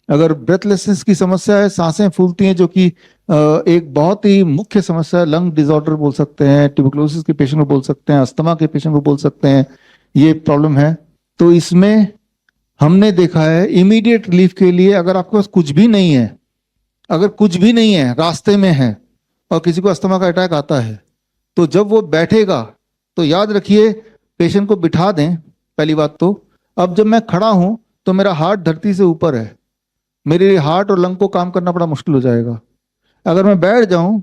अगर ब्रेथलेसनेस की समस्या है, सांसें फूलती हैं, जो कि एक बहुत ही मुख्य समस्या है, लंग डिसऑर्डर बोल सकते हैं, ट्यूबरकुलोसिस के पेशेंट को बोल सकते हैं, अस्थमा के पेशेंट को बोल सकते हैं, ये प्रॉब्लम है। तो इसमें हमने देखा है इमीडिएट रिलीफ के लिए, अगर आपके पास कुछ भी नहीं है, अगर कुछ भी नहीं है, रास्ते में है, और किसी को अस्थमा का अटैक आता है, तो जब वो बैठेगा तो याद रखिए, पेशेंट को बिठा दें पहली बात तो। अब जब मैं खड़ा हूं तो मेरा हार्ट धरती से ऊपर है, मेरे हार्ट और लंग को काम करना बड़ा मुश्किल हो जाएगा। अगर मैं बैठ जाऊं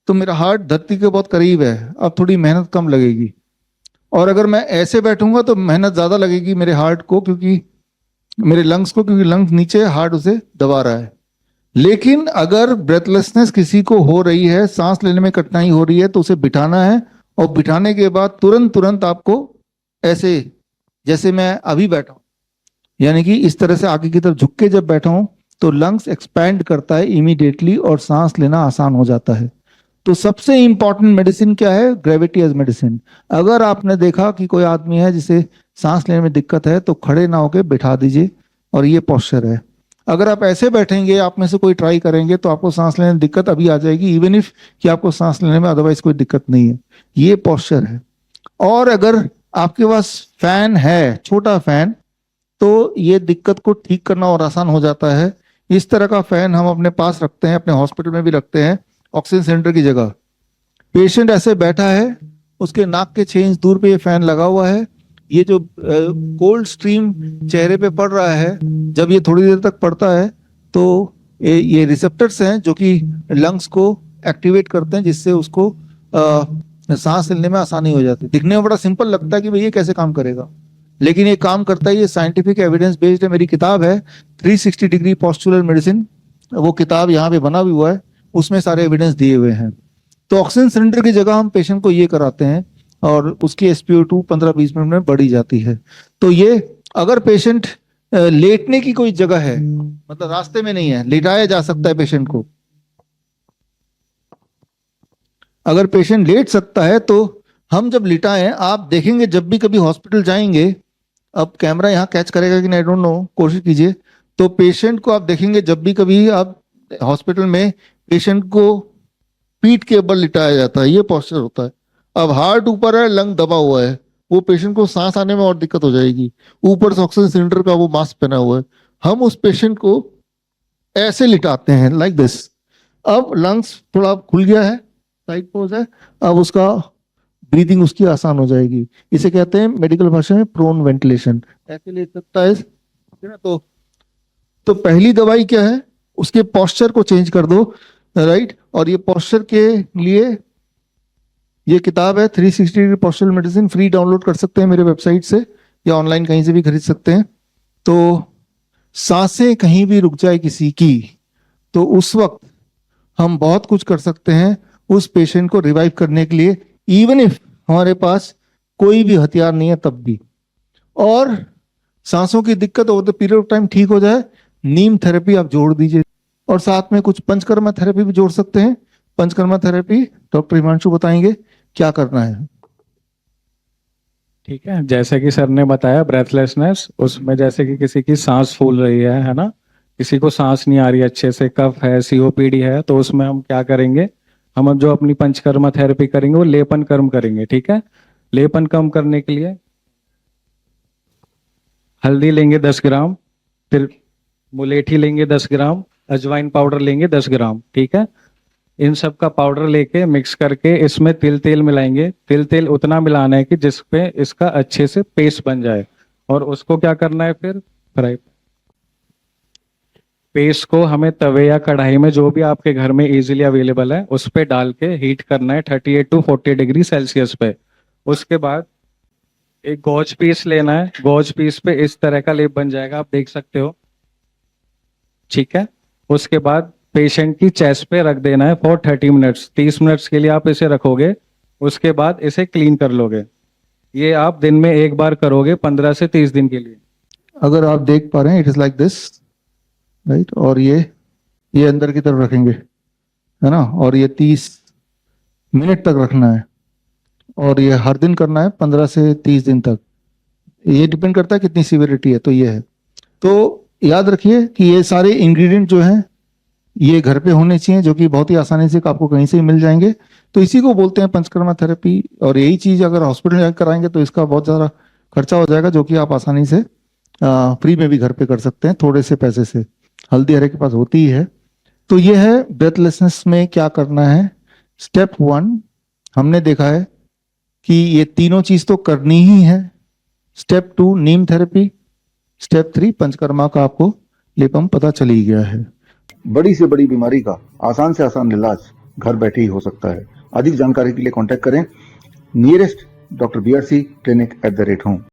तो मेरा हार्ट धरती के बहुत करीब है, अब थोड़ी मेहनत कम लगेगी। और अगर मैं ऐसे बैठूंगा तो मेहनत ज्यादा लगेगी मेरे हार्ट को, क्योंकि मेरे लंग्स को, क्योंकि लंग्स नीचे है, हार्ट उसे दबा रहा है। लेकिन अगर ब्रेथलेसनेस किसी को हो रही है, सांस लेने में कठिनाई हो रही है, तो उसे बिठाना है, और बिठाने के बाद तुरंत तुरंत आपको ऐसे, जैसे मैं अभी बैठा हूं, यानी कि इस तरह से आगे की तरफ झुक के जब बैठा हूं, तो लंग्स एक्सपैंड करता है इमीडिएटली और सांस लेना आसान हो जाता है। तो सबसे इंपॉर्टेंट मेडिसिन क्या है? Gravity as medicine. अगर आपने देखा कि कोई आदमी है जिसे सांस लेने में दिक्कत है, तो खड़े ना होके बिठा दीजिए, और ये पोस्चर है। अगर आप ऐसे बैठेंगे, आप में से कोई ट्राई करेंगे, तो आपको सांस लेने में दिक्कत अभी आ जाएगी, इवन इफ कि आपको सांस लेने में अदरवाइज कोई दिक्कत नहीं है। ये पोस्चर है। और अगर आपके पास फैन है, छोटा फैन, तो ये दिक्कत को ठीक करना और आसान हो जाता है। इस तरह का फैन हम अपने पास रखते हैं, अपने हॉस्पिटल में भी रखते हैं, ऑक्सीजन सिलेंडर की जगह। पेशेंट ऐसे बैठा है, उसके नाक के 6 इंच दूर पे ये फैन लगा हुआ है। ये जो कोल्ड स्ट्रीम चेहरे पे पड़ रहा है, जब ये थोड़ी देर तक पड़ता है, तो ये रिसेप्टर्स हैं जो कि लंग्स को एक्टिवेट करते हैं, जिससे उसको सांस लेने में आसानी हो जाती है। दिखने में बड़ा सिंपल लगता है कि भाई ये कैसे काम करेगा, लेकिन ये काम करता है। ये साइंटिफिक एविडेंस बेस्ड है। मेरी किताब है 360 डिग्री पॉस्चुरल मेडिसिन, वो किताब यहाँ पे बना भी हुआ है, उसमें सारे एविडेंस दिए हुए हैं। तो ऑक्सीजन सिलेंडर की जगह हम पेशेंट को ये कराते हैं, और उसकी SpO2 15-20 मिनट में बढ़ी जाती है। तो ये, अगर पेशेंट लेटने की कोई जगह है, मतलब रास्ते में नहीं है, लेटाया जा सकता है पेशेंट को। अगर पेशेंट लेट सकता है तो हम जब लिटाएं, आप देखेंगे जब भी कभी हॉस्पिटल जाएंगे, अब कैमरा यहाँ कैच करेगा कि नहीं, आई डोंट नो, कोशिश कीजिए। तो पेशेंट को आप देखेंगे जब भी कभी आप हॉस्पिटल में, पेशेंट को पीठ के ऊपर लिटाया जाता है, ये पोस्चर होता है। अब हार्ट ऊपर है, लंग दबा हुआ है, वो पेशेंट को सांस आने में और दिक्कत हो जाएगी। ऊपर से ऑक्सीजन सिलेंडर का वो मास्क पहना हुआ है। हम उस पेशेंट को ऐसे लिटाते हैं, लाइक दिस। अब लंग्स थोड़ा खुल गया है, साइड पोज है, अब उसका ब्रीदिंग उसकी आसान हो जाएगी। इसे कहते हैं मेडिकल भाषा में प्रोन वेंटिलेशन। ऐसे ले सकता है, ठीक है ना? तो पहली दवाई क्या है? उसके पोस्चर को चेंज कर दो, राइट। और ये पोस्चर के लिए ये किताब है 360 degree postural medicine, free download कर सकते हैं मेरे वेबसाइट से, या ऑनलाइन कहीं से भी खरीद सकते हैं। तो सांसें कहीं भी रुक जाए किसी की, तो उस वक्त हम बहुत कुछ कर सकते हैं उस पेशेंट को रिवाइव करने के लिए, इवन इफ हमारे पास कोई भी हथियार नहीं है तब भी। और सांसों की दिक्कत over the period of time ठीक हो जाए, नीम थेरेपी आप जोड़ दीजिए, और साथ में कुछ पंचकर्मा थेरेपी भी जोड़ सकते हैं। पंचकर्मा थेरेपी डॉक्टर हिमांशु बताएंगे क्या करना है। ठीक है, जैसे कि सर ने बताया ब्रेथलेसनेस, उसमें जैसे कि किसी की सांस फूल रही है ना, किसी को सांस नहीं आ रही अच्छे से, कफ है, COPD है, तो उसमें हम क्या करेंगे, हम अब जो अपनी पंचकर्मा थेरेपी करेंगे वो लेपन कर्म करेंगे। ठीक है, लेपन कर्म करने के लिए हल्दी लेंगे 10 ग्राम, फिर मुलेठी लेंगे 10 ग्राम, अजवाइन पाउडर लेंगे 10 ग्राम। ठीक है, इन सब का पाउडर लेके मिक्स करके इसमें तिल तेल मिलाएंगे। तिल तेल उतना मिलाना है कि जिसपे इसका अच्छे से पेस्ट बन जाए, और उसको क्या करना है फिर फ्राई। पेस्ट को हमें तवे या कढ़ाई में, जो भी आपके घर में इजीली अवेलेबल है, उस पे डाल के हीट करना है 38 to 40 डिग्री सेल्सियस पे। उसके बाद एक गॉज पीस लेना है, गॉज पीस पे इस तरह का लेप बन जाएगा, आप देख सकते हो। ठीक है, उसके बाद पेशेंट की चेस्ट पे रख देना है फॉर 30 मिनट्स, 30 मिनट्स के लिए आप इसे रखोगे। उसके बाद इसे क्लीन कर लोगे। ये आप दिन में एक बार करोगे 15 से 30 दिन के लिए। अगर आप देख पा रहे हैं, it is like this, right. और ये अंदर की तरफ रखेंगे, है ना, और ये 30 मिनट तक रखना है, और ये हर दिन करना है 15 से 30 दिन तक। ये डिपेंड करता है कितनी सीवियरिटी है, तो ये है। तो याद रखिए कि ये सारे इंग्रेडिएंट जो हैं ये घर पे होने चाहिए, जो कि बहुत ही आसानी से आपको कहीं से ही मिल जाएंगे। तो इसी को बोलते हैं पंचकर्मा थेरेपी। और यही चीज अगर हॉस्पिटल में कराएंगे तो इसका बहुत ज़्यादा खर्चा हो जाएगा, जो कि आप आसानी से फ्री में भी घर पे कर सकते हैं थोड़े से पैसे से। हल्दी हरे के पास होती ही है। तो ये है ब्रेथलेसनेस में क्या करना है। स्टेप 1 हमने देखा है कि ये तीनों चीज तो करनी ही है। स्टेप 2 नीम थेरेपी, स्टेप 3 पंचकर्मा का आपको लेपम पता चल ही गया है। बड़ी से बड़ी बीमारी का आसान से आसान इलाज घर बैठे ही हो सकता है। अधिक जानकारी के लिए कांटेक्ट करें nearest doctor BRC clinic @home।